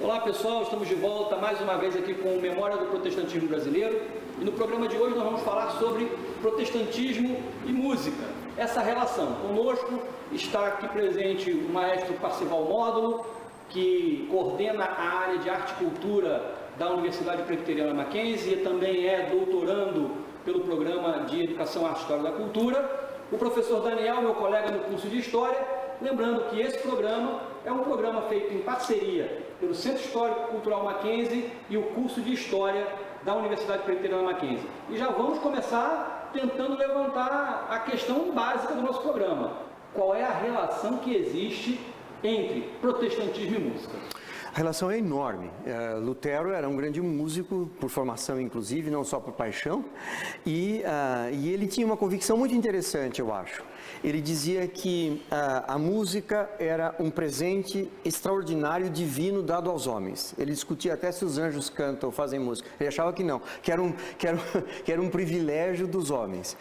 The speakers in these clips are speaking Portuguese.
Olá pessoal, estamos de volta mais uma vez aqui com Memória do Protestantismo Brasileiro e no programa de hoje nós vamos falar sobre protestantismo e música, essa relação. Conosco está aqui presente o maestro Parcival Módulo, que coordena a área de arte e cultura da Universidade Presbiteriana Mackenzie e também é doutorando pelo programa de Educação, Arte e História da Cultura. O professor Daniel, meu colega no curso de História, lembrando que esse programa é um programa feito em parceria pelo Centro Histórico Cultural Mackenzie e o curso de História da Universidade Presbiteriana Mackenzie. E já vamos começar tentando levantar a questão básica do nosso programa. Qual é a relação que existe entre protestantismo e música? A relação é enorme. Lutero era um grande músico, por formação inclusive, não só por paixão, e ele tinha uma convicção muito interessante, eu acho. Ele dizia que a música era um presente extraordinário, divino, dado aos homens. Ele discutia até se os anjos cantam ou fazem música. Ele achava que não, que era um privilégio dos homens.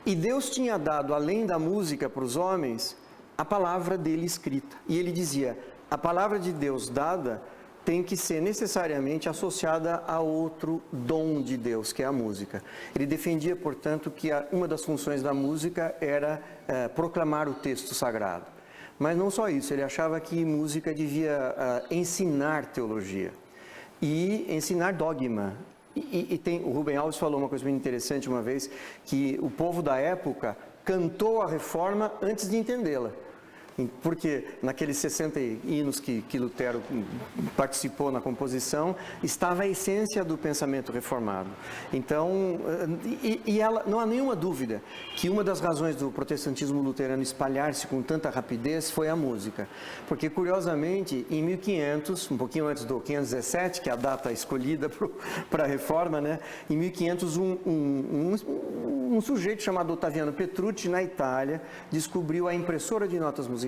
E Deus tinha dado, além da música para os homens, a palavra dele escrita. E ele dizia: a palavra de Deus dada tem que ser necessariamente associada a outro dom de Deus, que é a música. Ele defendia, portanto, que uma das funções da música era proclamar o texto sagrado. Mas não só isso, ele achava que música devia ensinar teologia e ensinar dogma. O Rubem Alves falou uma coisa muito interessante uma vez, que o povo da época cantou a reforma antes de entendê-la. Porque naqueles 60 hinos que Lutero participou na composição, estava a essência do pensamento reformado. Então, não há nenhuma dúvida que uma das razões do protestantismo luterano espalhar-se com tanta rapidez foi a música. Porque, curiosamente, em 1500, um pouquinho antes do 517, que é a data escolhida para a reforma, né? Em 1500, um sujeito chamado Ottaviano Petrucci, na Itália, descobriu a impressora de notas musicais.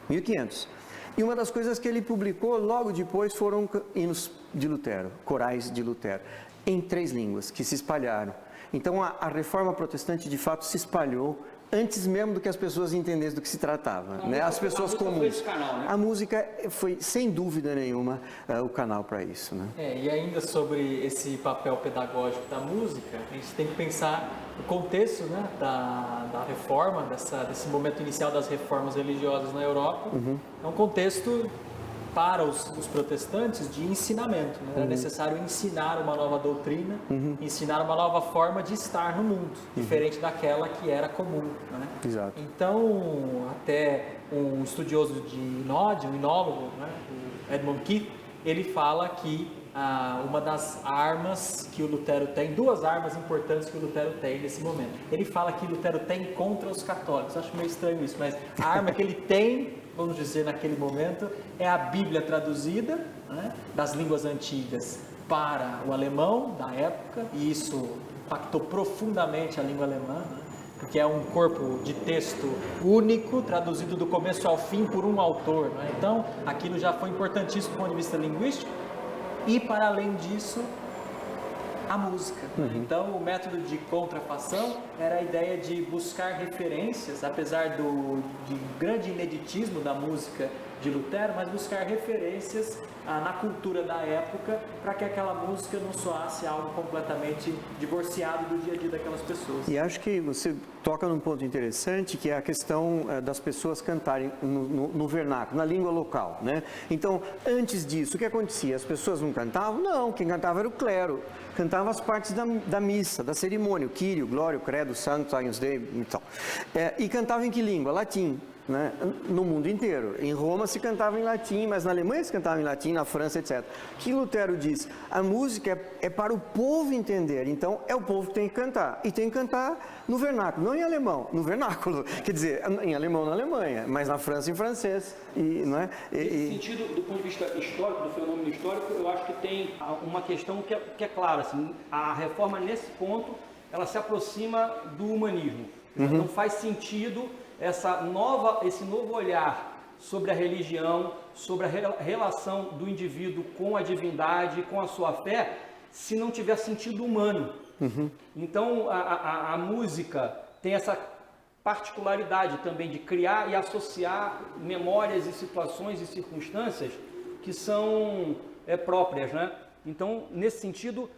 1500. E uma das coisas que ele publicou logo depois foram hinos de Lutero, corais de Lutero, em 3 línguas, que se espalharam. Então a reforma protestante de fato se espalhou antes mesmo do que as pessoas entendessem do que se tratava, né? As pessoas comuns. A música foi, sem dúvida nenhuma, o canal para isso, né? E ainda sobre esse papel pedagógico da música, a gente tem que pensar o contexto, né, da reforma, desse momento inicial das reformas religiosas na Europa. É um contexto para os protestantes de ensinamento, né? Era necessário ensinar uma nova doutrina, ensinar uma nova forma de estar no mundo, diferente daquela que era comum, né? Exato. Então, até um estudioso de um enólogo, né, o Edmund Keith, ele fala que uma das armas que o Lutero tem, 2 armas importantes que o Lutero tem nesse momento. Ele fala que Lutero tem contra os católicos. Eu acho meio estranho isso, mas a arma que ele tem, vamos dizer, naquele momento, é a Bíblia traduzida, né, das línguas antigas para o alemão da época, e isso impactou profundamente a língua alemã, né, porque é um corpo de texto único, traduzido do começo ao fim por um autor, né? Então, aquilo já foi importantíssimo do ponto de vista linguístico. E, para além disso, a música. Então, o método de contrafação era a ideia de buscar referências, apesar de grande ineditismo da música de Lutero, mas buscar referências na cultura da época para que aquela música não soasse algo completamente divorciado do dia a dia daquelas pessoas. E acho que você toca num ponto interessante, que é a questão das pessoas cantarem no vernáculo, na língua local, né? Então, antes disso, o que acontecia? As pessoas não cantavam? Não, quem cantava era o clero. Cantava as partes da missa, da cerimônia, o Kyrie, o Glória, o Credo, o Sanctus, Agnus Dei e tal. E cantava em que língua? Latim. Né? No mundo inteiro. Em Roma se cantava em latim, mas na Alemanha se cantava em latim, na França, etc. O que Lutero diz? A música é para o povo entender, então é o povo que tem que cantar. E tem que cantar no vernáculo, não em alemão, no vernáculo. Quer dizer, em alemão na Alemanha, mas na França em francês. Não é? Nesse sentido, do ponto de vista histórico, do fenômeno histórico, eu acho que tem uma questão que é clara. Assim, a reforma, nesse ponto, ela se aproxima do humanismo. Não faz sentido esse novo olhar sobre a religião, sobre a relação do indivíduo com a divindade, com a sua fé, se não tiver sentido humano. Então, a música tem essa particularidade também de criar e associar memórias e situações e circunstâncias que são próprias, né? Então, nesse sentido,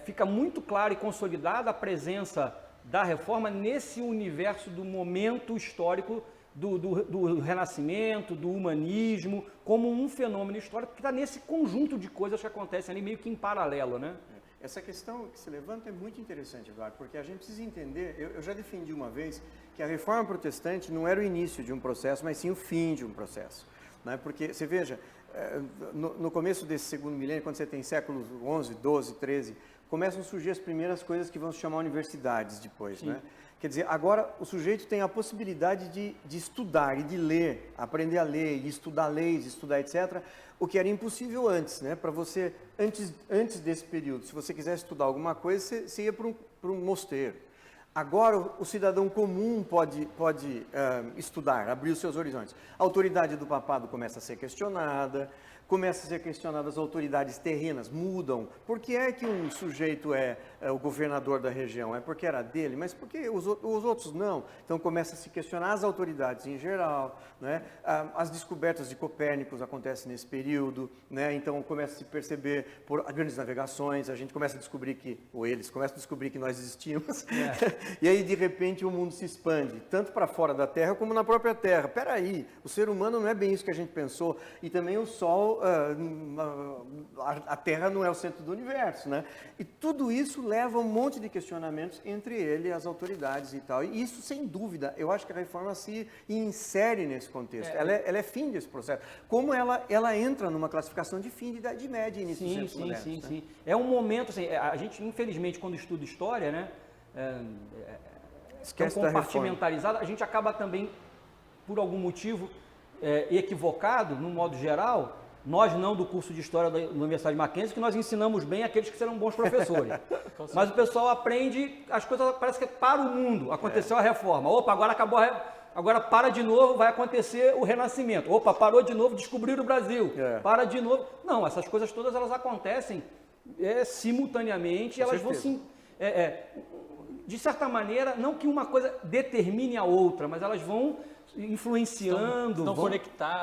fica muito claro e consolidada a presença da Reforma nesse universo do momento histórico do Renascimento, do humanismo, como um fenômeno histórico que está nesse conjunto de coisas que acontecem ali meio que em paralelo, né? Essa questão que se levanta é muito interessante, Eduardo, porque a gente precisa entender, eu já defendi uma vez que a Reforma Protestante não era o início de um processo, mas sim o fim de um processo. Né? Porque, você veja, no começo desse segundo milênio, quando você tem séculos 11, 12, 13, começam a surgir as primeiras coisas que vão se chamar universidades depois, né? Quer dizer, agora o sujeito tem a possibilidade de estudar e de ler, aprender a ler, e estudar leis, estudar etc., o que era impossível antes, né? Para você, antes desse período, se você quisesse estudar alguma coisa, você ia para um mosteiro. Agora o cidadão comum pode estudar, abrir os seus horizontes. A autoridade do papado começa a ser questionada, começam a ser questionadas as autoridades terrenas, mudam. Por que é que um sujeito é o governador da região? É porque era dele, mas por que os outros não? Então começa a se questionar as autoridades em geral, né? As descobertas de Copérnico acontecem nesse período, né? Então começa a se perceber por grandes navegações, a gente começa a descobrir eles começam a descobrir que nós existimos, e aí de repente o mundo se expande, tanto para fora da Terra como na própria Terra. Espera aí, o ser humano não é bem isso que a gente pensou, e também o Sol, a Terra não é o centro do universo, né? E tudo isso leva a um monte de questionamentos entre ele e as autoridades e tal. E isso, sem dúvida, eu acho que a Reforma se insere nesse contexto. Ela é fim desse processo. Como ela entra numa classificação de fim de Idade Média, início dos tempos modernos. Sim. É um momento, assim, a gente, infelizmente, quando estuda história, né? Esquece tão compartimentalizada, a gente acaba também, por algum motivo equivocado, no modo geral. Nós não do curso de História da Universidade Mackenzie, que nós ensinamos bem aqueles que serão bons professores. Mas o pessoal aprende, as coisas parece que é para o mundo. Aconteceu a reforma. Opa, agora acabou agora para de novo, vai acontecer o Renascimento. Opa, parou de novo, descobrir o Brasil. Para de novo. Não, essas coisas todas elas acontecem simultaneamente, elas vão sim. De certa maneira, não que uma coisa determine a outra, mas elas vão influenciando, estão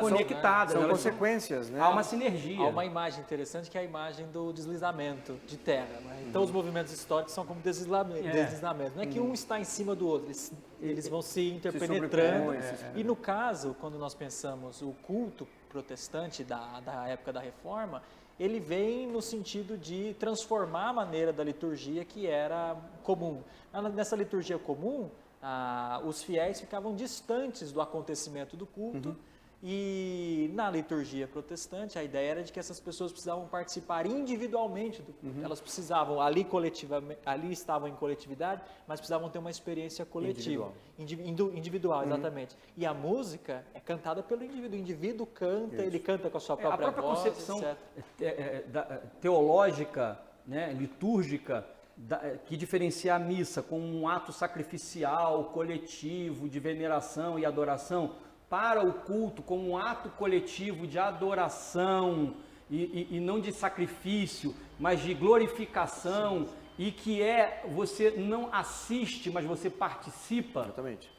conectadas. São consequências, né? Há uma sinergia. Há uma imagem interessante que é a imagem do deslizamento de terra. Né? Então, os movimentos históricos são como deslizamento. Não é que um está em cima do outro, eles vão se interpenetrando. E no caso, quando nós pensamos o culto protestante da época da Reforma, ele vem no sentido de transformar a maneira da liturgia que era comum. Nessa liturgia comum, os fiéis ficavam distantes do acontecimento do culto, e na liturgia protestante a ideia era de que essas pessoas precisavam participar individualmente do culto. Elas precisavam, ali estavam em coletividade, mas precisavam ter uma experiência coletiva, individual, exatamente. E a música é cantada pelo indivíduo. O indivíduo canta, ele canta com a sua própria voz. A própria concepção teológica, né, litúrgica, que diferencia a missa como um ato sacrificial, coletivo, de veneração e adoração, para o culto como um ato coletivo de adoração e não de sacrifício, mas de glorificação, e que você não assiste, mas você participa. Exatamente.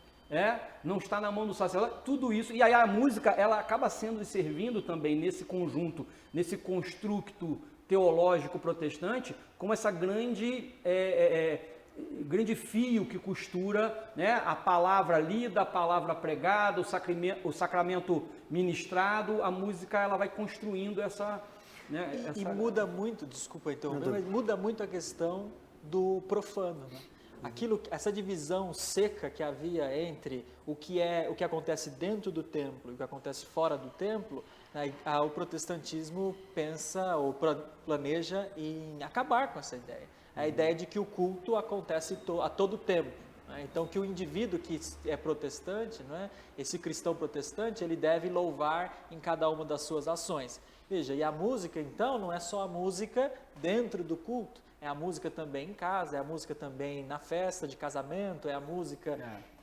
Não está na mão do sacerdote, tudo isso. E aí a música, ela acaba sendo e servindo também nesse conjunto, nesse construto teológico protestante, como essa grande fio que costura, né, a palavra lida, a palavra pregada, o sacramento ministrado. A música, ela vai construindo essa... Né, e muda muito, desculpa interromper, mas muda muito a questão do profano, né? Essa divisão seca que havia entre o que acontece dentro do templo e o que acontece fora do templo, né, o protestantismo pensa ou planeja em acabar com essa ideia. A ideia de que o culto acontece a todo tempo. Né? Então, que o indivíduo que é protestante, né, esse cristão protestante, ele deve louvar em cada uma das suas ações. Veja, e a música, então, não é só a música dentro do culto, é a música também em casa, é a música também na festa de casamento, é a música...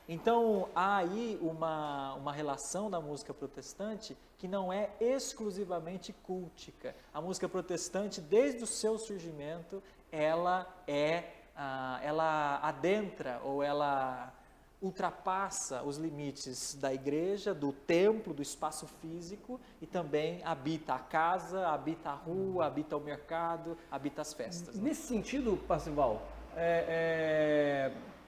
Então, há aí uma relação da música protestante que não é exclusivamente cultica. A música protestante, desde o seu surgimento, ela adentra ou ela ultrapassa os limites da igreja, do templo, do espaço físico e também habita a casa, habita a rua, habita o mercado, habita as festas. Né? Nesse sentido, Parcival,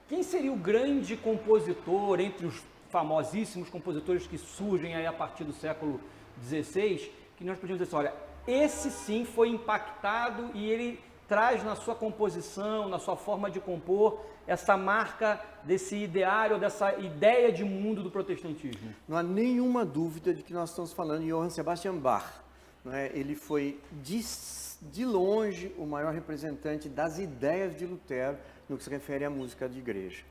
quem seria o grande compositor entre os famosíssimos compositores que surgem aí a partir do século XVI, que nós podemos dizer assim, olha, esse sim foi impactado e ele traz na sua composição, na sua forma de compor, essa marca desse ideário, dessa ideia de mundo do protestantismo? Não há nenhuma dúvida de que nós estamos falando de Johann Sebastian Bach. Não é? Ele foi, de longe, o maior representante das ideias de Lutero no que se refere à música de igreja.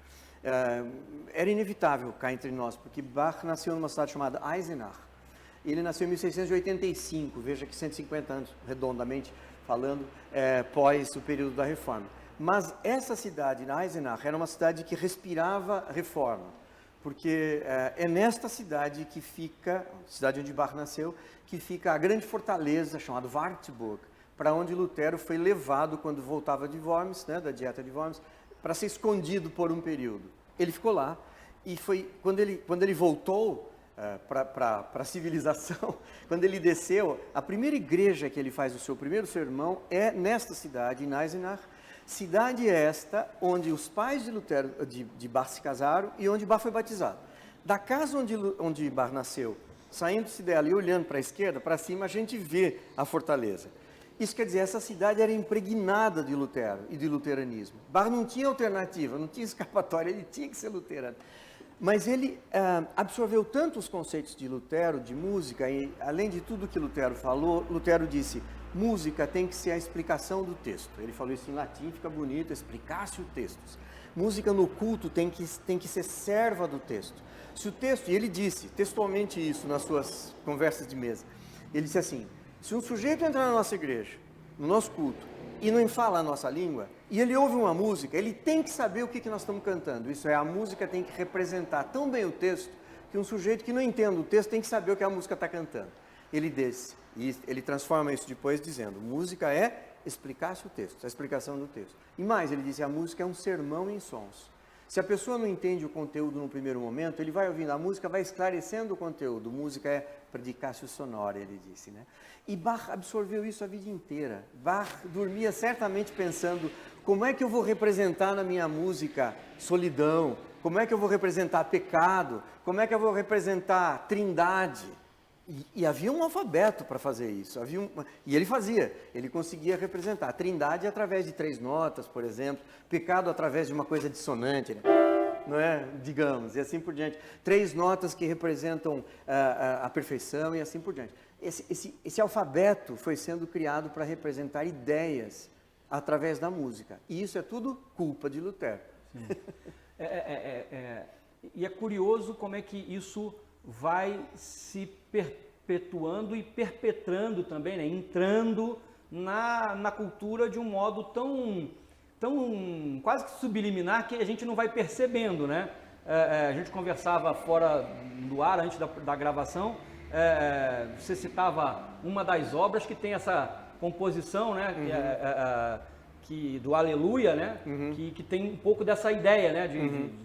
Era inevitável cá entre nós, porque Bach nasceu numa cidade chamada Eisenach. Ele nasceu em 1685, veja que 150 anos, redondamente falando, pós o período da Reforma. Mas essa cidade, Eisenach, era uma cidade que respirava reforma, porque é nesta cidade que fica, cidade onde Bach nasceu, que fica a grande fortaleza chamada Wartburg, para onde Lutero foi levado quando voltava de Worms, né, da dieta de Worms, para ser escondido por um período. Ele ficou lá e foi quando ele voltou para a civilização, quando ele desceu, a primeira igreja que ele faz o seu primeiro sermão é nesta cidade, em Eisenach, cidade esta onde os pais de Lutero, de Bach se casaram e onde Bach foi batizado. Da casa onde Bach nasceu, saindo-se dela e olhando para a esquerda, para cima, a gente vê a fortaleza. Isso quer dizer, essa cidade era impregnada de Lutero e de luteranismo. Bach não tinha alternativa, não tinha escapatória, ele tinha que ser luterano. Mas ele absorveu tanto os conceitos de Lutero, de música, e além de tudo que Lutero falou, Lutero disse, música tem que ser a explicação do texto. Ele falou isso em latim, fica bonito, explicasse o texto. Música no culto tem que ser serva do texto. Se o texto, e ele disse textualmente isso nas suas conversas de mesa, ele disse assim, se um sujeito entrar na nossa igreja, no nosso culto, e não fala a nossa língua, e ele ouve uma música, ele tem que saber o que nós estamos cantando. Isso é, a música tem que representar tão bem o texto, que um sujeito que não entende o texto tem que saber o que a música está cantando. Ele desce, e ele transforma isso depois dizendo, música é explicar-se o texto, a explicação do texto. E mais, ele disse, a música é um sermão em sons. Se a pessoa não entende o conteúdo no primeiro momento, ele vai ouvindo a música, vai esclarecendo o conteúdo. Música é predicatio sonora, ele disse, né? E Bach absorveu isso a vida inteira. Bach dormia certamente pensando, como é que eu vou representar na minha música solidão? Como é que eu vou representar pecado? Como é que eu vou representar trindade? E havia um alfabeto para fazer isso, e ele fazia, ele conseguia representar a trindade através de 3 notas, por exemplo, pecado através de uma coisa dissonante, né? Não é? Digamos, e assim por diante. 3 notas que representam a perfeição e assim por diante. Esse alfabeto foi sendo criado para representar ideias através da música, e isso é tudo culpa de Lutero. E é curioso como é que isso vai se perpetuando e perpetrando também, né? Entrando na cultura de um modo tão quase que subliminar que a gente não vai percebendo, né? A gente conversava fora do ar, antes da gravação, você citava uma das obras que tem essa composição, né? Do Aleluia, né? Que tem um pouco dessa ideia, né?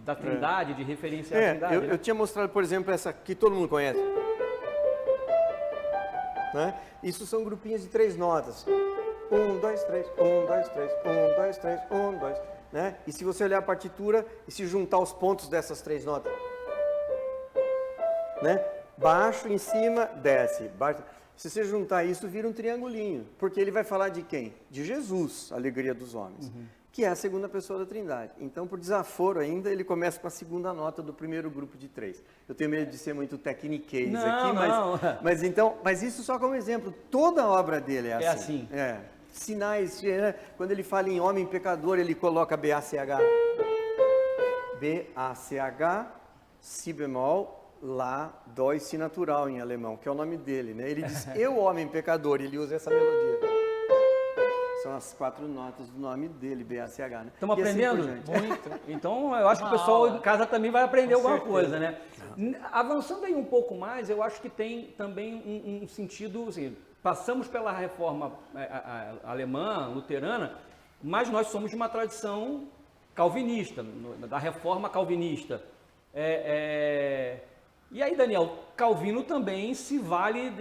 Da trindade, de referência à trindade. Eu tinha mostrado, por exemplo, essa que todo mundo conhece. Né? Isso são grupinhos de 3 notas. 1, 2, 3, 1, 2, 3, 1, 2, 3, 1, 2. Né? E se você olhar a partitura e se juntar os pontos dessas 3 notas. Né? Baixo, em cima, desce. Baixo. Se você juntar isso, vira um triangulinho, porque ele vai falar de quem? De Jesus, a alegria dos homens, que é a segunda pessoa da Trindade. Então, por desaforo ainda, ele começa com a segunda nota do primeiro grupo de 3. Eu tenho medo de ser muito tecniquez aqui, mas isso só como exemplo. Toda a obra dele é assim. Sinais, quando ele fala em homem pecador, ele coloca B-A-C-H. B-A-C-H, Si bemol, Lá, dó e Si natural em alemão, que é o nome dele, né? Ele diz, eu homem pecador, ele usa essa melodia. São as 4 notas do nome dele, B-A-C-H, né? Estamos aprendendo? Muito. Então, eu acho que o pessoal em casa também vai aprender alguma coisa, né? Avançando aí um pouco mais, eu acho que tem também um sentido, assim, passamos pela reforma alemã, luterana, mas nós somos de uma tradição calvinista, da reforma calvinista. E aí, Daniel, Calvino também se vale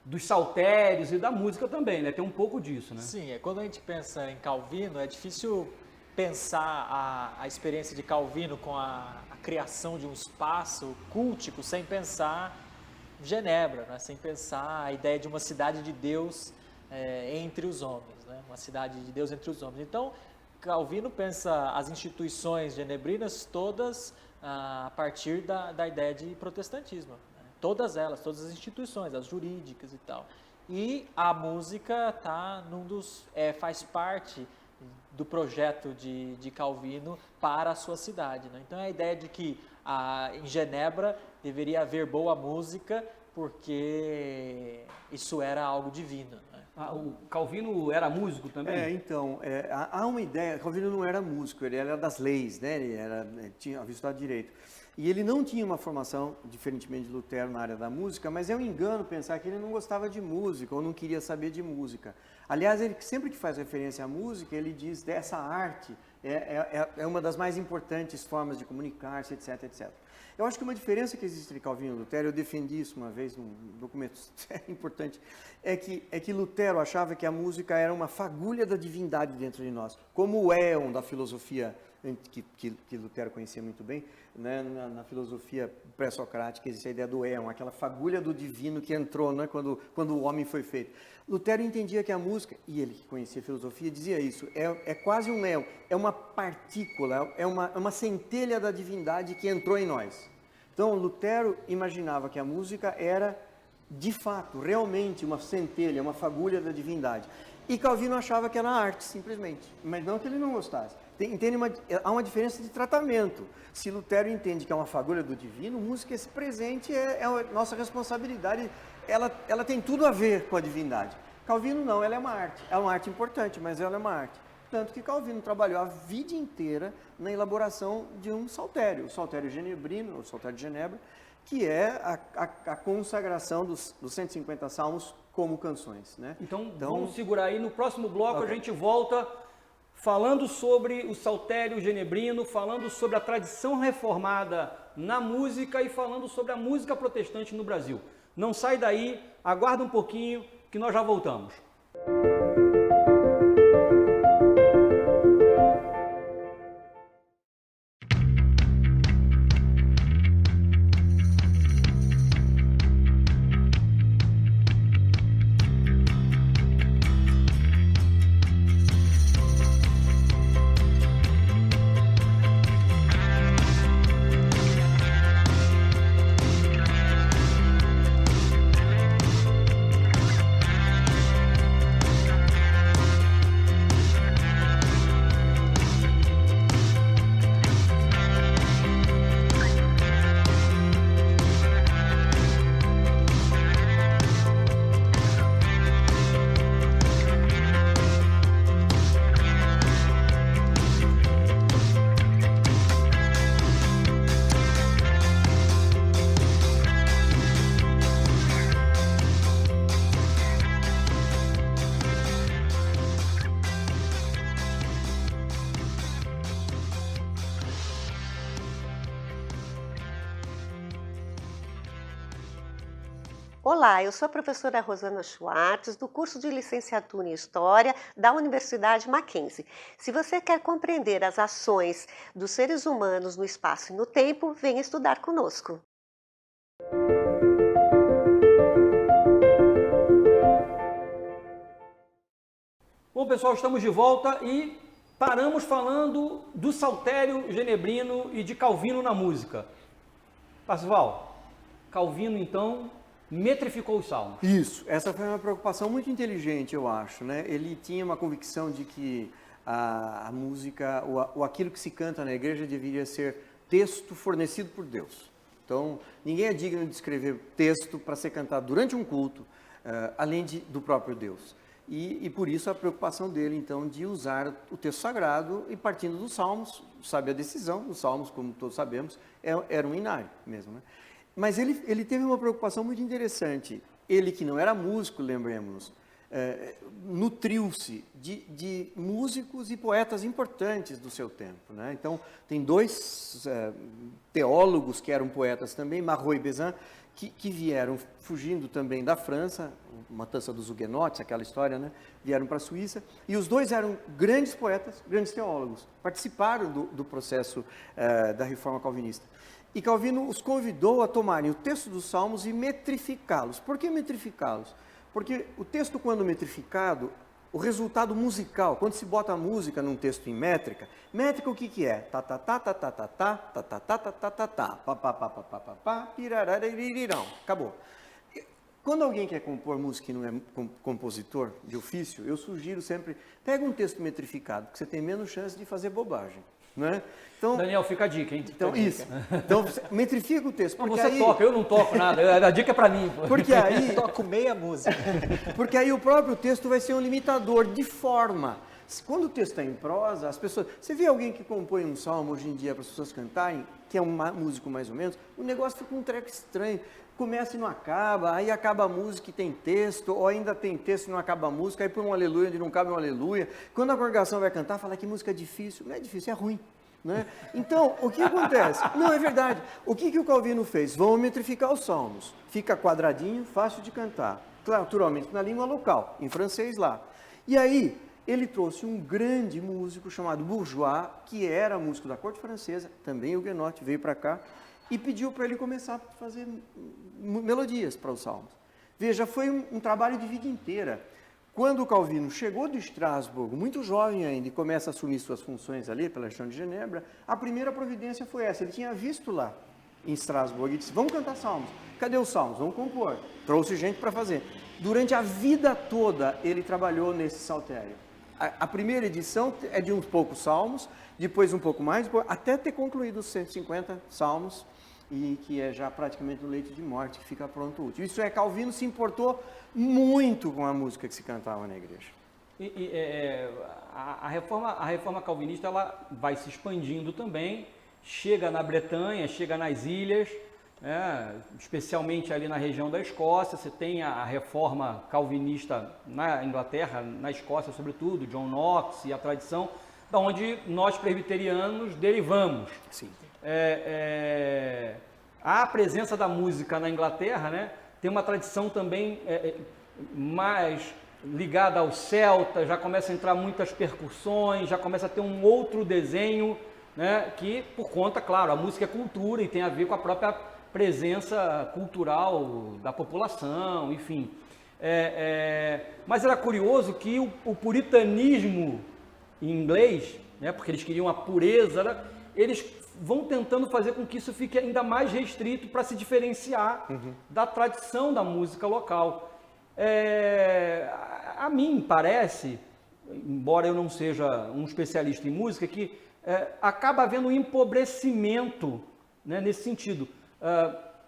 dos saltérios e da música também, né? Tem um pouco disso, né? Sim, quando a gente pensa em Calvino, é difícil pensar a experiência de Calvino com a criação de um espaço cultico sem pensar Genebra, né? Sem pensar a ideia de uma cidade de Deus entre os homens, né? Uma cidade de Deus entre os homens. Então, Calvino pensa as instituições genebrinas todas a partir da ideia de protestantismo. Né? Todas as instituições, as jurídicas e tal. E a música faz parte do projeto de Calvino para a sua cidade. Né? Então, é a ideia de que em Genebra deveria haver boa música, porque isso era algo divino. Né? O Calvino era músico também? Então, há uma ideia, Calvino não era músico, ele era das leis, né? Ele tinha estudado direito. E ele não tinha uma formação, diferentemente de Lutero, na área da música, mas é um engano pensar que ele não gostava de música ou não queria saber de música. Aliás, ele sempre que faz referência à música, ele diz dessa arte é uma das mais importantes formas de comunicar-se, etc, etc. Eu acho que uma diferença que existe entre Calvino e Lutero, eu defendi isso uma vez num documento importante, é que Lutero achava que a música era uma fagulha da divindade dentro de nós, como o éon da filosofia que Lutero conhecia muito bem, né? Na filosofia pré-socrática existe a ideia do éon, aquela fagulha do divino que entrou, né? Quando o homem foi feito. Lutero entendia que a música, e ele que conhecia a filosofia, dizia isso, é quase um éon, é uma partícula, é uma centelha da divindade que entrou em nós. Então, Lutero imaginava que a música era, de fato, realmente uma centelha, uma fagulha da divindade. E Calvino achava que era arte, simplesmente, mas não que ele não gostasse. Há uma diferença de tratamento. Se Lutero entende que é uma fagulha do divino, música, esse presente é a nossa responsabilidade, ela tem tudo a ver com a divindade. Calvino não, ela é uma arte importante, mas ela é uma arte. Tanto que Calvino trabalhou a vida inteira na elaboração de um saltério, o saltério genebrino, o saltério de Genebra, que é a consagração dos 150 salmos como canções. Né? Então, vamos segurar aí, no próximo bloco a gente volta falando sobre o saltério genebrino, falando sobre a tradição reformada na música e falando sobre a música protestante no Brasil. Não sai daí, aguarda um pouquinho que nós já voltamos. Olá, eu sou a professora Rosana Schwartz, do curso de Licenciatura em História da Universidade Mackenzie. Se você quer compreender as ações dos seres humanos no espaço e no tempo, venha estudar conosco. Bom, pessoal, estamos de volta e paramos falando do saltério genebrino e de Calvino na música. Parcival, Calvino, então, metrificou os salmos. Isso, essa foi uma preocupação muito inteligente, eu acho, né? Ele tinha uma convicção de que a música, ou aquilo que se canta na igreja deveria ser texto fornecido por Deus. Então, ninguém é digno de escrever texto para ser cantado durante um culto, além do próprio Deus. E por isso a preocupação dele, então, de usar o texto sagrado e partindo dos salmos, sabe a decisão, os salmos, como todos sabemos, era um inário mesmo, né? Mas ele teve uma preocupação muito interessante. Ele que não era músico, lembremos-nos, nutriu-se de músicos e poetas importantes do seu tempo, né? Então, tem dois teólogos que eram poetas também, Marot e Besant, que vieram fugindo também da França, matança dos huguenotes, aquela história, né? Vieram para a Suíça, e os dois eram grandes poetas, grandes teólogos, participaram do processo da reforma calvinista. E Calvino os convidou a tomarem o texto dos Salmos e metrificá-los. Por que metrificá-los? Porque o texto, quando metrificado, o resultado musical, quando se bota a música num texto em métrica, métrica o que é? Tá, tá, tá, tá, tá, tá, tá, tá, tá, tá, tá, tá, tá, tá, pá, pá, pá, pá, pá, pá, pá, pirarariririrão, acabou. Quando alguém quer compor música e não é compositor de ofício, eu sugiro sempre, pega um texto metrificado, que você tem menos chance de fazer bobagem, né? Então, Daniel, fica a dica, hein? Então, isso. Então, metrifica o texto. Não, você toca, eu não toco nada, a dica é para mim. Porque aí... Eu toco meia música. Porque aí o próprio texto vai ser um limitador de forma. Quando o texto está em prosa, as pessoas... Você vê alguém que compõe um salmo hoje em dia para as pessoas cantarem, que é um músico mais ou menos, o negócio fica um treco estranho. Começa e não acaba, aí acaba a música e tem texto, ou ainda tem texto e não acaba a música, aí põe um aleluia onde não cabe um aleluia. Quando a congregação vai cantar, fala que música é difícil. Não é difícil, é ruim. Né? Então, o que acontece? Não, é verdade. O que o Calvino fez? Vamos metrificar os salmos. Fica quadradinho, fácil de cantar. Naturalmente, na língua local, em francês lá. E aí, ele trouxe um grande músico chamado Bourgeois, que era músico da corte francesa, também huguenote, veio para cá, e pediu para ele começar a fazer melodias para os salmos. Veja, foi um trabalho de vida inteira. Quando o Calvino chegou de Estrasburgo, muito jovem ainda, e começa a assumir suas funções ali pela região de Genebra, a primeira providência foi essa. Ele tinha visto lá em Estrasburgo e disse, vamos cantar salmos. Cadê os salmos? Vamos compor. Trouxe gente para fazer. Durante a vida toda, ele trabalhou nesse saltério. A primeira edição é de uns poucos salmos, depois um pouco mais, até ter concluído os 150 salmos, e que é já praticamente no leito de morte, que fica pronto o último. Isso é, Calvino se importou muito com a música que se cantava na igreja. A reforma calvinista ela vai se expandindo também, chega na Bretanha, chega nas ilhas, especialmente ali na região da Escócia. Você tem a reforma calvinista na Inglaterra, na Escócia sobretudo, John Knox e a tradição, da onde nós presbiterianos derivamos. Sim. A presença da música na Inglaterra, né, tem uma tradição também mais ligada ao celta, já começa a entrar muitas percussões, já começa a ter um outro desenho, né, que por conta, claro, a música é cultura e tem a ver com a própria presença cultural da população, enfim. Mas era curioso que o puritanismo em inglês, né, porque eles queriam a pureza, eles vão tentando fazer com que isso fique ainda mais restrito para se diferenciar da tradição da música local. A mim parece, embora eu não seja um especialista em música, que acaba havendo um empobrecimento, né, nesse sentido.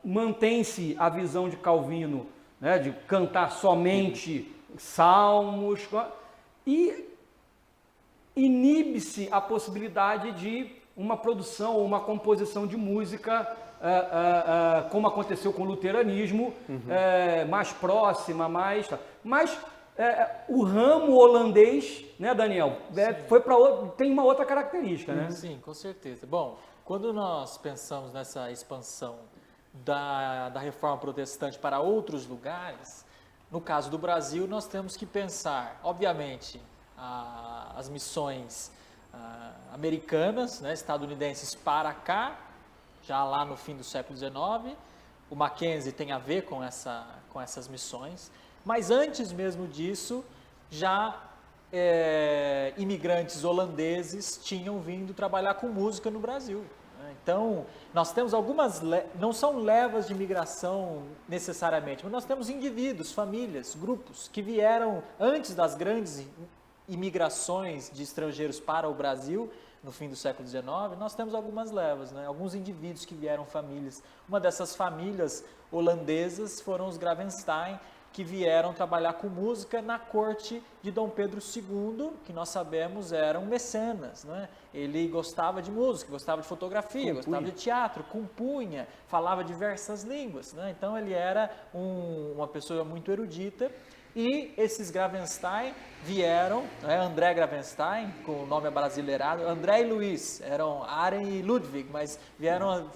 Mantém-se a visão de Calvino, né, de cantar somente salmos, e inibe-se a possibilidade de uma produção ou uma composição de música, como aconteceu com o luteranismo, mais próxima, mas o ramo holandês, né, Daniel, tem uma outra característica, né? Sim, com certeza. Bom, quando nós pensamos nessa expansão da reforma protestante para outros lugares, no caso do Brasil, nós temos que pensar, obviamente, as missões americanas, né, estadunidenses para cá, já lá no fim do século XIX. O Mackenzie tem a ver com essas missões, mas antes mesmo disso, já imigrantes holandeses tinham vindo trabalhar com música no Brasil. Né? Então, nós temos algumas, não são levas de imigração necessariamente, mas nós temos indivíduos, famílias, grupos que vieram antes das grandes imigrações de estrangeiros para o Brasil, no fim do século XIX, nós temos algumas levas, né? Alguns indivíduos que vieram famílias. Uma dessas famílias holandesas foram os Gravenstein, que vieram trabalhar com música na corte de Dom Pedro II, que nós sabemos eram mecenas, né? Ele gostava de música, gostava de fotografia, gostava de teatro, compunha, falava diversas línguas, né? Então ele era uma pessoa muito erudita. E esses Gravenstein vieram, né, André Gravenstein, com o nome abrasileirado, André e Luiz, eram Aren e Ludwig, mas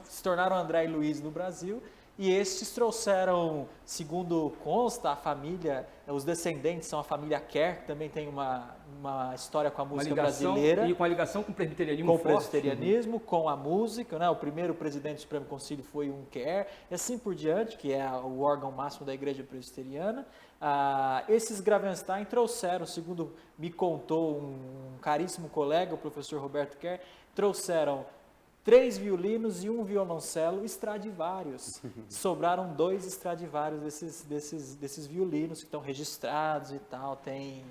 se tornaram André e Luiz no Brasil, e estes trouxeram, segundo consta, a família, os descendentes são a família Kerr, que também tem uma história com a música brasileira. E com a ligação com o presbiterianismo com forte. o presbiterianismo, com a música, né? O primeiro presidente do Supremo Concílio foi um Kerr, e assim por diante, que é o órgão máximo da igreja presbiteriana. Esses Gravenstein trouxeram, segundo me contou um caríssimo colega, o professor Roberto Kerr, trouxeram 3 violinos e 1 violoncelo Stradivarius. Sobraram 2 Stradivarius desses violinos que estão registrados e tal, tem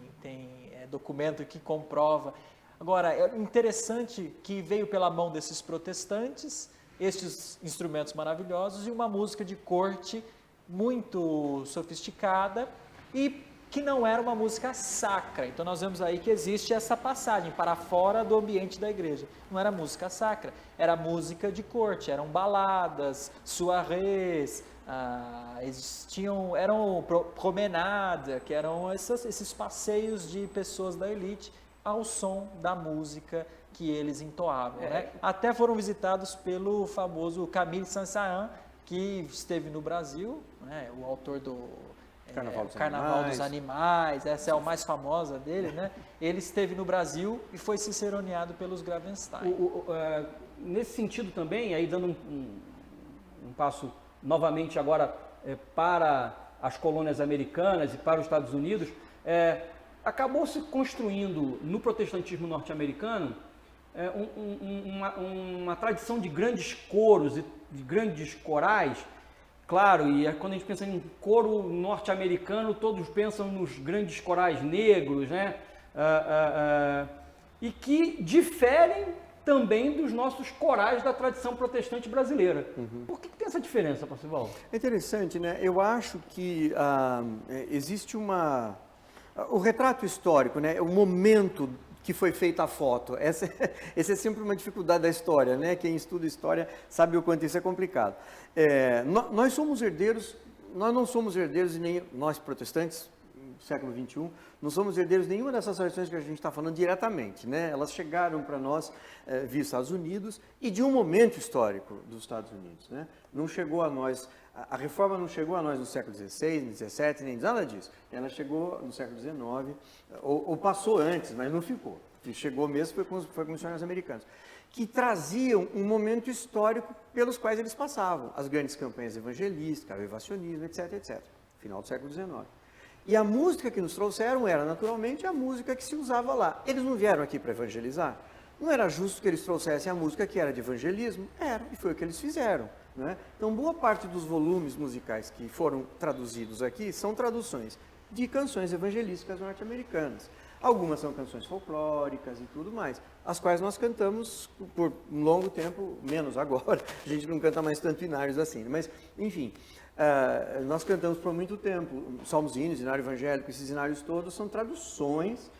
documento que comprova. Agora, é interessante que veio pela mão desses protestantes, estes instrumentos maravilhosos e uma música de corte muito sofisticada e que não era uma música sacra. Então nós vemos aí que existe essa passagem para fora do ambiente da igreja. Não era música sacra, era música de corte, eram baladas, soirées, eram promenada, que eram esses passeios de pessoas da elite ao som da música que eles entoavam. Né? Até foram visitados pelo famoso Camille Saint-Saëns, que esteve no Brasil, né? O autor do Carnaval dos Animais, essa é a mais famosa dele, né? Ele esteve no Brasil e foi ciceroneado pelos Gravenstein. Nesse sentido também, aí dando um passo novamente agora para as colônias americanas e para os Estados Unidos, acabou se construindo no protestantismo norte-americano uma tradição de grandes coros e de grandes corais. Claro, e quando a gente pensa em coro norte-americano, todos pensam nos grandes corais negros, né? E que diferem também dos nossos corais da tradição protestante brasileira. Por que tem essa diferença, pastor Valdo? É interessante, né? Eu acho que existe o retrato histórico, né? O momento que foi feita a foto. Essa é sempre uma dificuldade da história, né? Quem estuda história sabe o quanto isso é complicado. Nós somos herdeiros, nós não somos herdeiros, nem nós protestantes, no século XXI, não somos herdeiros de nenhuma dessas tradições que a gente está falando diretamente, né? Elas chegaram para nós via Estados Unidos e de um momento histórico dos Estados Unidos, né? Não chegou a nós, a reforma não chegou a nós no século XVI, XVII, nem nada disso. Ela chegou no século XIX, ou passou antes, mas não ficou. Chegou mesmo, foi com os missionários americanos, que traziam um momento histórico pelos quais eles passavam. As grandes campanhas evangelísticas, o evacionismo, etc, etc. Final do século XIX. E a música que nos trouxeram era, naturalmente, a música que se usava lá. Eles não vieram aqui para evangelizar? Não era justo que eles trouxessem a música que era de evangelismo? Era, e foi o que eles fizeram. Né? Então, boa parte dos volumes musicais que foram traduzidos aqui são traduções de canções evangelísticas norte-americanas. Algumas são canções folclóricas e tudo mais, as quais nós cantamos por um longo tempo, menos agora, a gente não canta mais tanto hinários assim, mas, enfim, nós cantamos por muito tempo, salmos, hinos, hinário evangélico, esses hinários todos são traduções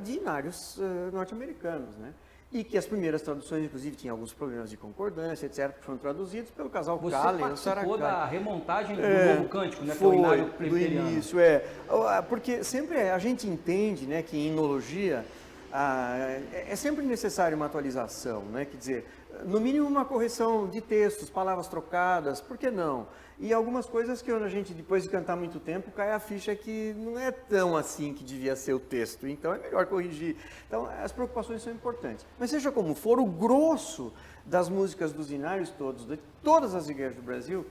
de hinários norte-americanos, né? E que as primeiras traduções, inclusive, tinham alguns problemas de concordância, etc., que foram traduzidos pelo casal Calen. Você participou da remontagem do Novo Cântico, né? Foi, do início, porque sempre a gente entende, né, que em hinologia é sempre necessário uma atualização, né? Quer dizer, no mínimo uma correção de textos, palavras trocadas, por que não? E algumas coisas que a gente, depois de cantar muito tempo, cai a ficha que não é tão assim que devia ser o texto, então é melhor corrigir. Então, as preocupações são importantes. Mas seja como for, o grosso das músicas dos hinários todos, de todas as igrejas do Brasil,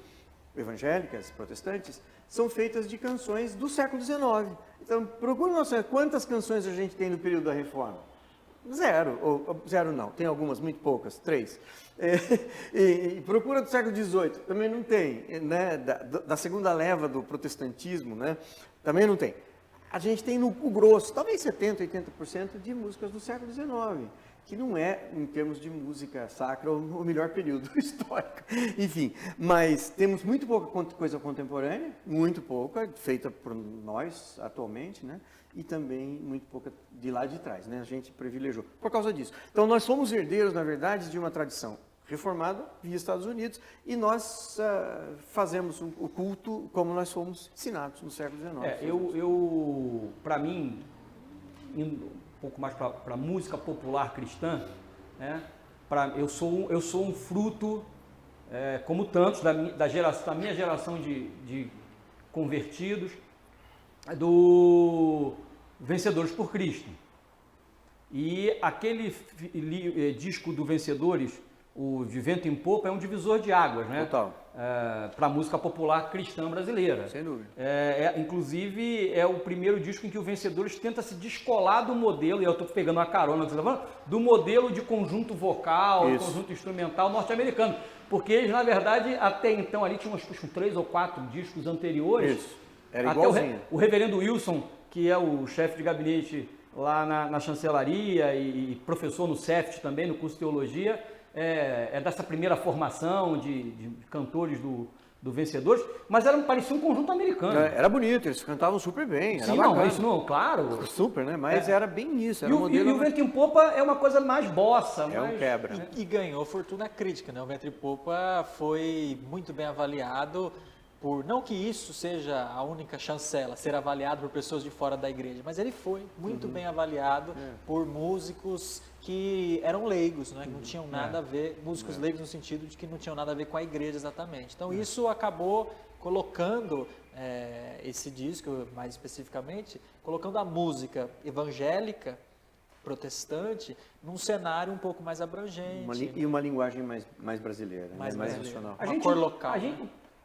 evangélicas, protestantes, são feitas de canções do século XIX. Então, procure nossa, quantas canções a gente tem no período da Reforma? Zero não, tem algumas, muito poucas, 3. E procura do século XVIII, também não tem, né? Da segunda leva do protestantismo, né? Também não tem. A gente tem no grosso, talvez 70%, 80% de músicas do século XIX, que não é, em termos de música sacra, o melhor período histórico. Enfim, mas temos muito pouca coisa contemporânea, muito pouca, feita por nós atualmente, né? E também muito pouca de lá de trás, né? A gente privilegiou por causa disso. Então, nós somos herdeiros, na verdade, de uma tradição reformada via Estados Unidos, e nós fazemos o culto como nós fomos ensinados no século XIX. Para mim, indo um pouco mais para a música popular cristã, né, eu sou um fruto, como tantos da minha geração de convertidos, do Vencedores por Cristo. E aquele disco do Vencedores, o De Vento em Popa, é um divisor de águas, né? Total. Para a música popular cristã brasileira. Sem dúvida. Inclusive, é o primeiro disco em que o Vencedores tenta se descolar do modelo, e eu estou pegando uma carona que você está falando, do modelo de conjunto vocal, conjunto instrumental norte-americano. Porque eles, na verdade, até então, ali tinham uns 3 ou 4 discos anteriores. Isso. Era igualzinho. O reverendo Wilson, que é o chefe de gabinete lá na chancelaria e professor no CEFT também, no curso de teologia, é dessa primeira formação de cantores do Vencedores, mas parecia um conjunto americano. Era bonito, eles cantavam super bem, era Sim, bacana. não, isso não, claro. Super, né? Mas era bem isso. Era E o Vento em Popa é uma coisa mais bossa. Um quebra. E ganhou fortuna crítica, né? O Vento em Popa foi muito bem avaliado não que isso seja a única chancela, ser avaliado por pessoas de fora da igreja, mas ele foi muito bem avaliado por músicos que eram leigos, né? Que não tinham nada a ver, músicos leigos no sentido de que não tinham nada a ver com a igreja exatamente. Então isso acabou colocando esse disco, mais especificamente, colocando a música evangélica, protestante, num cenário um pouco mais abrangente. E uma linguagem mais brasileira, mais nacional. Uma cor local.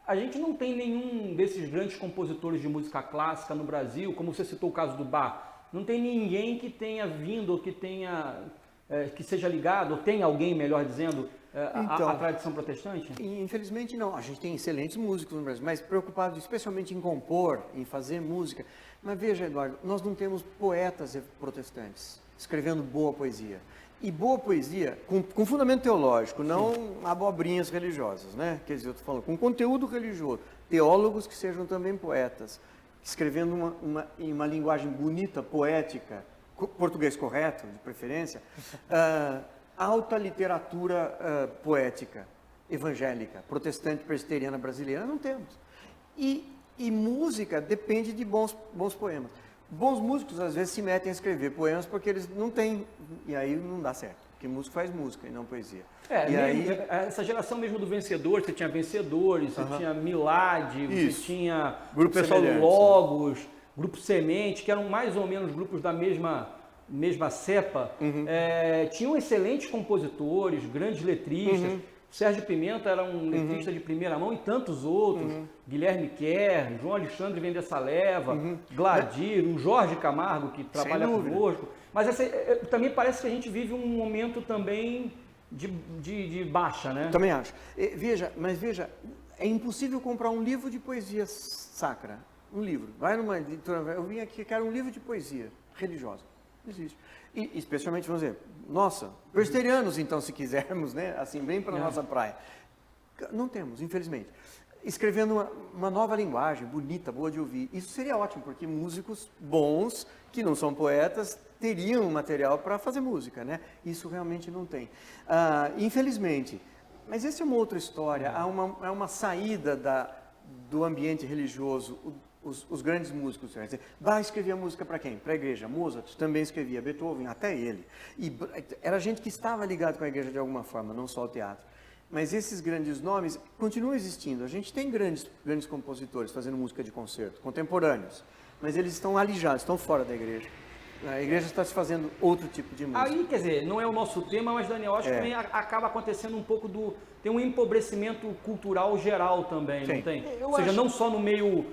A gente não tem nenhum desses grandes compositores de música clássica no Brasil, como você citou o caso do Bach. Não tem ninguém que tenha vindo, ou que seja ligado, ou tenha alguém, melhor dizendo, à tradição protestante? Infelizmente não. A gente tem excelentes músicos no Brasil, mas preocupados especialmente em compor, em fazer música. Mas veja, Eduardo, nós não temos poetas protestantes escrevendo boa poesia. E boa poesia com fundamento teológico, não abobrinhas religiosas, né? Quer dizer, eu estou falando com conteúdo religioso, teólogos que sejam também poetas, escrevendo em uma linguagem bonita, poética, português correto, de preferência, alta literatura poética, evangélica, protestante, presbiteriana brasileira, não temos. E música depende de bons poemas. Bons músicos, às vezes, se metem a escrever poemas porque eles não têm, e aí não dá certo, porque músico faz música e não poesia. Essa geração mesmo do Vencedor, você tinha Vencedores, você tinha Milad, você tinha o pessoal do Logos, Grupo Semente, que eram mais ou menos grupos da mesma cepa, tinham excelentes compositores, grandes letristas. Sérgio Pimenta era um letrista de primeira mão e tantos outros, Guilherme Kerr, João Alexandre vem dessa leva, Gladir, o Jorge Camargo, que trabalha conosco. Mas também parece que a gente vive um momento também de baixa, né? Também acho. Veja, é impossível comprar um livro de poesia sacra, um livro. Vai numa editora, eu vim aqui, quero um livro de poesia religiosa. Não existe. E especialmente, vamos dizer, presbiterianos, então, se quisermos, né? Assim, bem para a nossa praia. Não temos, infelizmente. Escrevendo uma nova linguagem, bonita, boa de ouvir. Isso seria ótimo, porque músicos bons, que não são poetas, teriam material para fazer música, né? Isso realmente não tem. Infelizmente. Mas essa é uma outra história. Há uma saída do ambiente religioso. Os grandes músicos, vai escrever a música para quem? Para a igreja. Mozart também escrevia, Beethoven, até ele. E era gente que estava ligado com a igreja de alguma forma, não só o teatro. Mas esses grandes nomes continuam existindo. A gente tem grandes compositores fazendo música de concerto, contemporâneos, mas eles estão alijados, estão fora da igreja. A igreja está se fazendo outro tipo de música. Aí, quer dizer, não é o nosso tema, mas, Daniel, acho que também acaba acontecendo um pouco tem um empobrecimento cultural geral também, não tem? Ou seja, não só no meio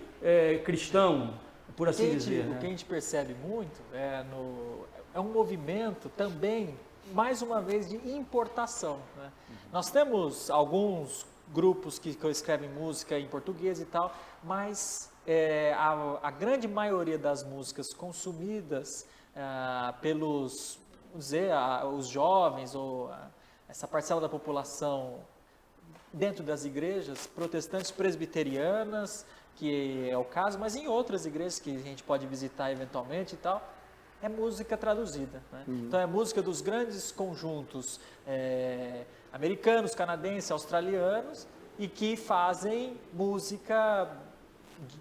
cristão, por assim dizer. O que a gente percebe muito é um movimento também, mais uma vez, de importação, né? Nós temos alguns grupos que escrevem música em português e tal, mas a grande maioria das músicas consumidas pelos, vamos dizer, os jovens ou essa parcela da população dentro das igrejas protestantes presbiterianas, que é o caso, mas em outras igrejas que a gente pode visitar eventualmente e tal, é música traduzida. Né? Então é música dos grandes conjuntos americanos, canadenses, australianos, e que fazem música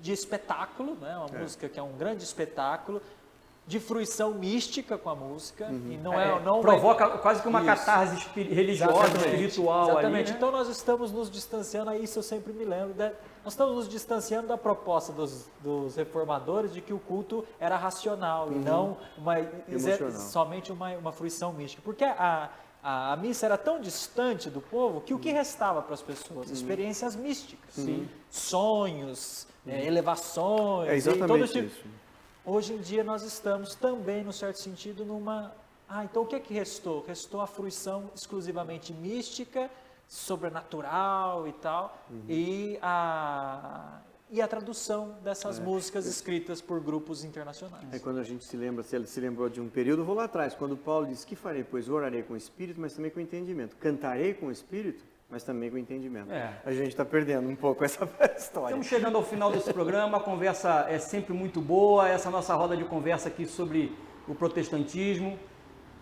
de espetáculo, né? Uma música que é um grande espetáculo, de fruição mística com a música. E não provoca quase que uma Isso. catarse religiosa, espiritual. Exatamente. Ali, né? Então nós estamos nos distanciando, aí isso eu sempre me lembro, nós estamos nos distanciando da proposta dos reformadores de que o culto era racional e não somente uma fruição mística. Porque a missa era tão distante do povo que o que restava para as pessoas? Experiências místicas, sonhos, elevações. É exatamente tipo. isso. Hoje em dia nós estamos também, no certo sentido, numa... então o que é que restou? Restou a fruição exclusivamente mística, sobrenatural e tal, e a tradução dessas músicas escritas por grupos internacionais. É quando a gente se lembra, se ele se lembrou de um período, eu vou lá atrás, quando Paulo disse que farei, pois orarei com o Espírito, mas também com entendimento. Cantarei com o Espírito, mas também com entendimento. A gente está perdendo um pouco essa história. Estamos chegando ao final desse programa, a conversa é sempre muito boa, essa nossa roda de conversa aqui sobre o protestantismo,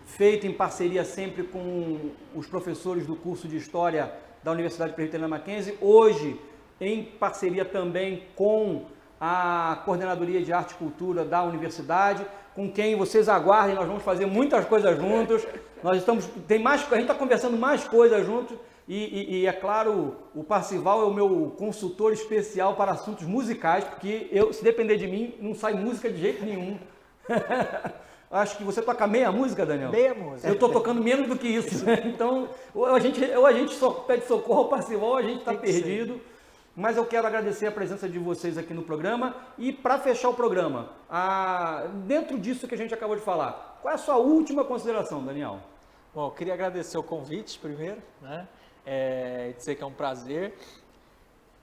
feita em parceria sempre com os professores do curso de História da Universidade Presbiteriana Mackenzie, hoje em parceria também com a Coordenadoria de Arte e Cultura da Universidade, com quem vocês aguardem, nós vamos fazer muitas coisas juntos, a gente está conversando mais coisas juntos, e é claro, o Parcival é o meu consultor especial para assuntos musicais, porque se depender de mim, não sai música de jeito nenhum. Acho que você toca meia música, Daniel? Meia música. Eu estou tocando menos do que isso. Então, ou a gente só pede socorro ao Parcival, ou a gente está perdido. Mas eu quero agradecer a presença de vocês aqui no programa. E para fechar o programa, dentro disso que a gente acabou de falar, qual é a sua última consideração, Daniel? Bom, eu queria agradecer o convite primeiro, né? Dizer que é um prazer.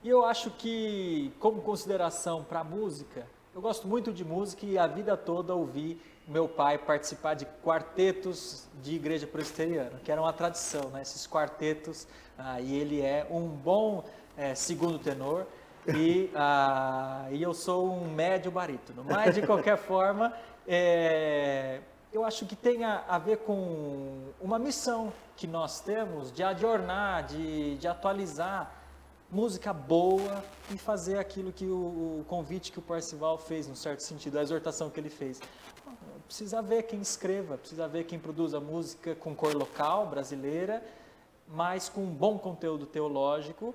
E eu acho que, como consideração para a música, eu gosto muito de música e a vida toda ouvi meu pai participar de quartetos de igreja presbiteriana, que era uma tradição, né? Esses quartetos, e ele é um bom segundo tenor e eu sou um médio barítono. Mas, de qualquer forma, eu acho que tem a ver com uma missão que nós temos de adornar, de atualizar música boa e fazer aquilo que o convite que o Parcival fez, no certo sentido, a exortação que ele fez. Precisa ver quem escreva, precisa ver quem produza música com cor local, brasileira, mas com um bom conteúdo teológico.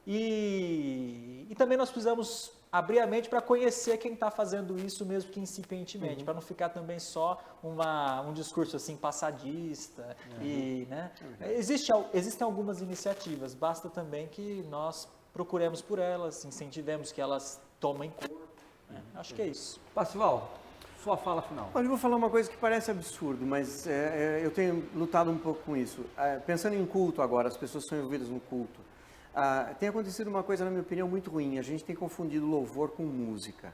E também nós precisamos abrir a mente para conhecer quem está fazendo isso, mesmo que incipientemente, para não ficar também só um discurso assim passadista. Né? Existem algumas iniciativas, basta também que nós procuremos por elas, incentivemos que elas tomem corpo. Acho que é isso. Parcival, sua fala final. Olha, eu vou falar uma coisa que parece absurdo, mas eu tenho lutado um pouco com isso. Pensando em culto agora, as pessoas são envolvidas no culto. Tem acontecido uma coisa, na minha opinião, muito ruim. A gente tem confundido louvor com música.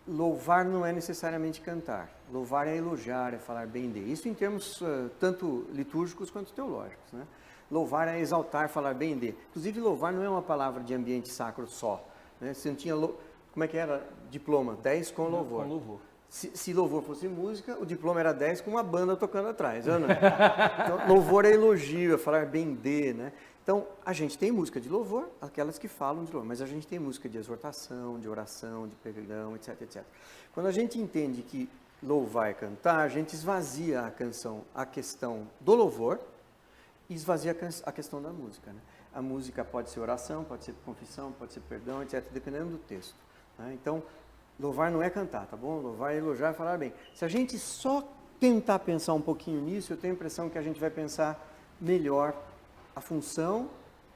Louvar não é necessariamente cantar. Louvar é elogiar, é falar bem de. Isso em termos tanto litúrgicos quanto teológicos. Né? Louvar é exaltar, falar bem de. Inclusive, louvar não é uma palavra de ambiente sacro só. Né? Você não tinha, como é que era? Diploma, 10 com louvor. Com louvor. Se louvor fosse música, o diploma era 10 com uma banda tocando atrás. Não? Então, louvor é elogio, é falar bem de, né? Então, a gente tem música de louvor, aquelas que falam de louvor, mas a gente tem música de exortação, de oração, de perdão, etc, etc. Quando a gente entende que louvar é cantar, a gente esvazia a questão do louvor e esvazia a questão da música. Né? A música pode ser oração, pode ser confissão, pode ser perdão, etc, dependendo do texto. Né? Então, louvar não é cantar, tá bom? Louvar é elogiar e falar bem. Se a gente só tentar pensar um pouquinho nisso, eu tenho a impressão que a gente vai pensar melhor a função,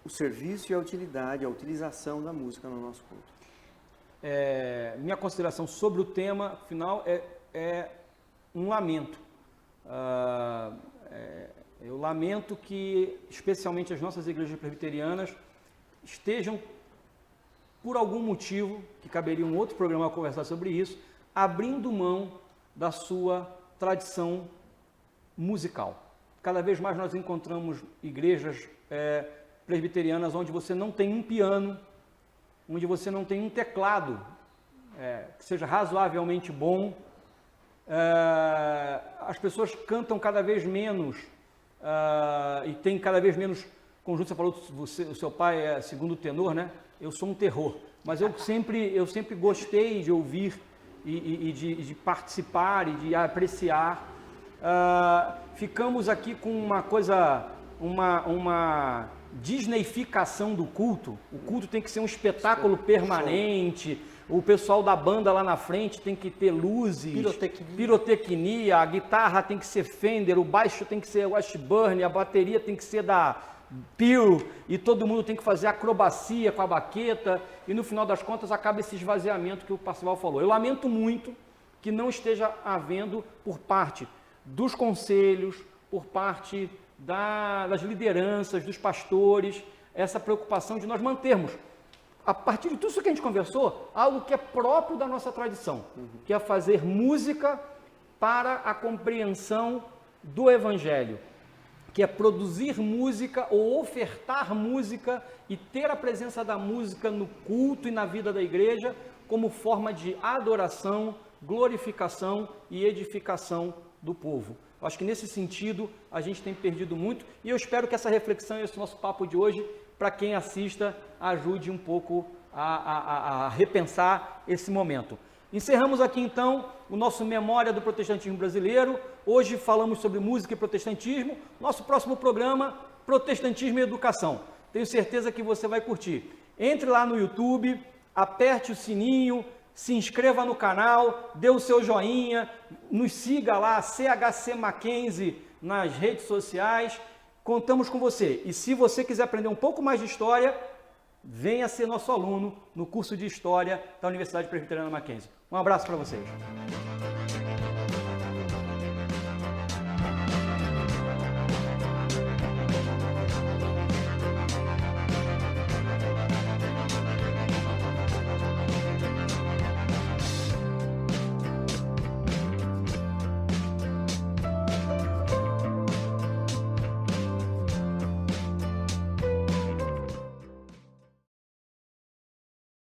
o serviço e a utilidade, a utilização da música no nosso culto. Minha consideração sobre o tema final é um lamento. Eu lamento que, especialmente as nossas igrejas presbiterianas, estejam, por algum motivo, que caberia um outro programa a conversar sobre isso, abrindo mão da sua tradição musical. Cada vez mais nós encontramos igrejas presbiterianas onde você não tem um piano, onde você não tem um teclado que seja razoavelmente bom, as pessoas cantam cada vez menos e tem cada vez menos conjunto. Você falou que o seu pai é segundo tenor, né? Eu sou um terror, mas eu sempre gostei de ouvir e de participar e de apreciar. Ficamos aqui com uma coisa, uma disneyficação do culto. O culto tem que ser um espetáculo permanente. O pessoal da banda lá na frente tem que ter luzes, pirotecnia, a guitarra tem que ser Fender, o baixo tem que ser Washburn, a bateria tem que ser da Pearl, e todo mundo tem que fazer acrobacia com a baqueta, e no final das contas acaba esse esvaziamento que o Parcival falou. Eu lamento muito que não esteja havendo por parte dos conselhos, por parte das lideranças, dos pastores, essa preocupação de nós mantermos, a partir de tudo isso que a gente conversou, algo que é próprio da nossa tradição, que é fazer música para a compreensão do Evangelho, que é produzir música ou ofertar música e ter a presença da música no culto e na vida da igreja como forma de adoração, glorificação e edificação do povo. Eu acho que nesse sentido a gente tem perdido muito, e eu espero que essa reflexão e esse nosso papo de hoje, para quem assista, ajude um pouco a repensar esse momento. Encerramos aqui então o nosso Memória do Protestantismo Brasileiro. Hoje falamos sobre música e protestantismo. Nosso próximo programa, Protestantismo e Educação. Tenho certeza que você vai curtir. Entre lá no YouTube, aperte o sininho, se inscreva no canal, dê o seu joinha, nos siga lá, CHC Mackenzie, nas redes sociais. Contamos com você. E se você quiser aprender um pouco mais de história, venha ser nosso aluno no curso de História da Universidade Presbiteriana Mackenzie. Um abraço para vocês.